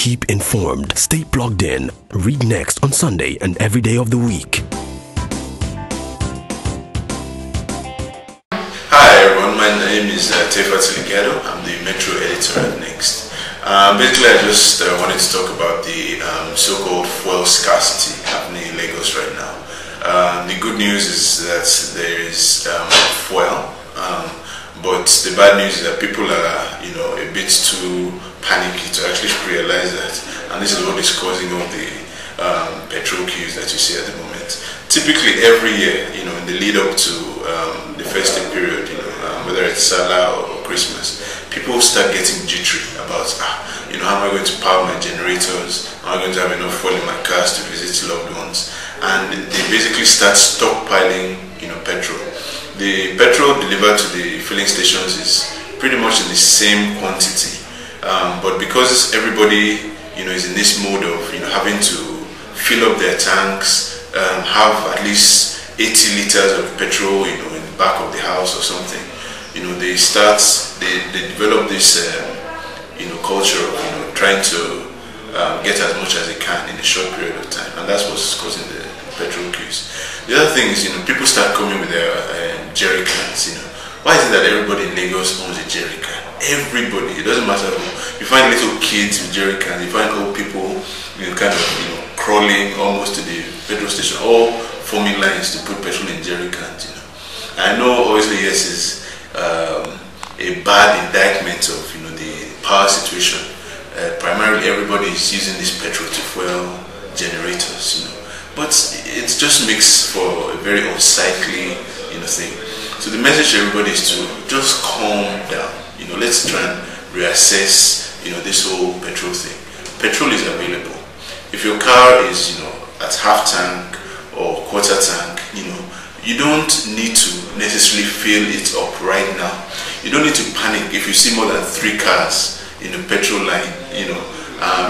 Keep informed, stay plugged in. Read next on Sunday and every day of the week. Hi everyone, my name is Tefa Tiligado. I'm the Metro editor at Next. Basically, I just wanted to talk about the so-called fuel scarcity happening in Lagos right now. The good news is that there is fuel, but the bad news is that people are, a bit too panicky to actually realize that, and this is what is causing all the petrol queues that you see at the moment. Typically, every year, in the lead up to the festive period, whether it's Salah or Christmas, people start getting jittery about, how am I going to power my generators? Am I going to have enough fuel in my cars to visit loved ones? And they basically start stockpiling, petrol. The petrol delivered to the filling stations is pretty much in the same quantity, but because everybody, is in this mode of, having to fill up their tanks, have at least 80 liters of petrol, in the back of the house or something. They develop this, culture of, trying to get as much as they can in a short period of time, and that's what's causing the petrol queues. The other thing is, people start coming with their jerry cans. Why is it that everybody in Lagos owns a jerry can? Everybody. It doesn't matter who. You find little kids with jerry cans. You find old people, crawling almost to the petrol station, all forming lines to put petrol in jerry cans. I know, obviously, yes, is a bad indictment of the power situation. Primarily, everybody is using this petrol to fuel generators. But it just makes for a very unsightly, thing. So the message to everybody is to just calm down. Let's try and reassess, this whole petrol thing. Petrol is available. If your car is, at half tank or quarter tank, you don't need to necessarily fill it up right now. You don't need to panic if you see more than 3 cars in the petrol line. You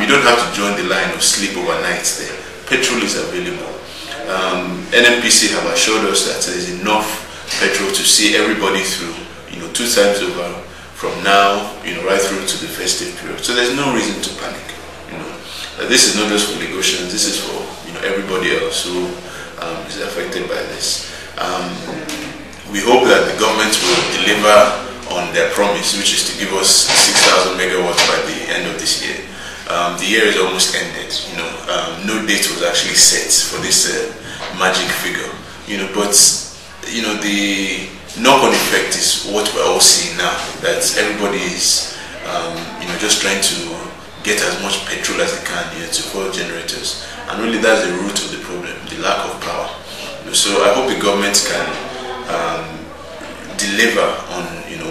don't have to join the line or sleep overnight there. Petrol is available. NNPC have assured us that there is enough petrol to see everybody through, 2 times over from now, right through to the festive period. So there's no reason to panic. This is not just for Lagosians, this is for everybody else who is affected by this. We hope that the government will deliver on their promise, which is to give us 6,000 megawatts by the end of this year. The year is almost ended. No date was actually set for this magic figure. But the knock-on effect is what we're all seeing now. That everybody is, just trying to get as much petrol as they can to fuel generators, and really that's the root of the problem: the lack of power. So I hope the government can deliver on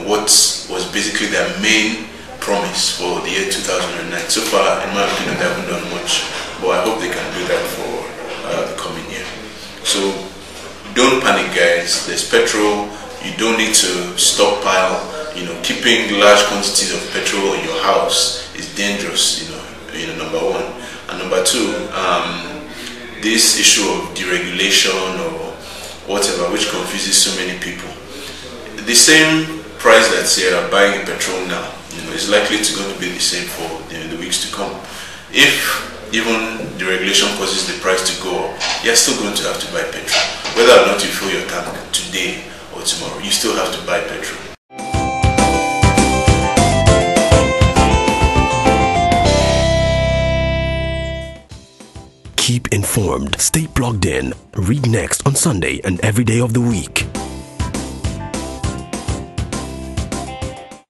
what was basically their main promise for the year 2009. So far, in my opinion, they haven't done much, but I hope they can do that for the coming year. So don't panic, guys. There's petrol. You don't need to stockpile. Keeping large quantities of petrol in your house is dangerous. Number one, and number two, this issue of deregulation or whatever, which confuses so many people. The same price that they are buying petrol now, is likely to going to be the same for the weeks to come. If even the regulation causes the price to go up, you're still going to have to buy petrol. Whether or not you fill your tank today or tomorrow, you still have to buy petrol. Keep informed, stay plugged in. Read next on Sunday and every day of the week.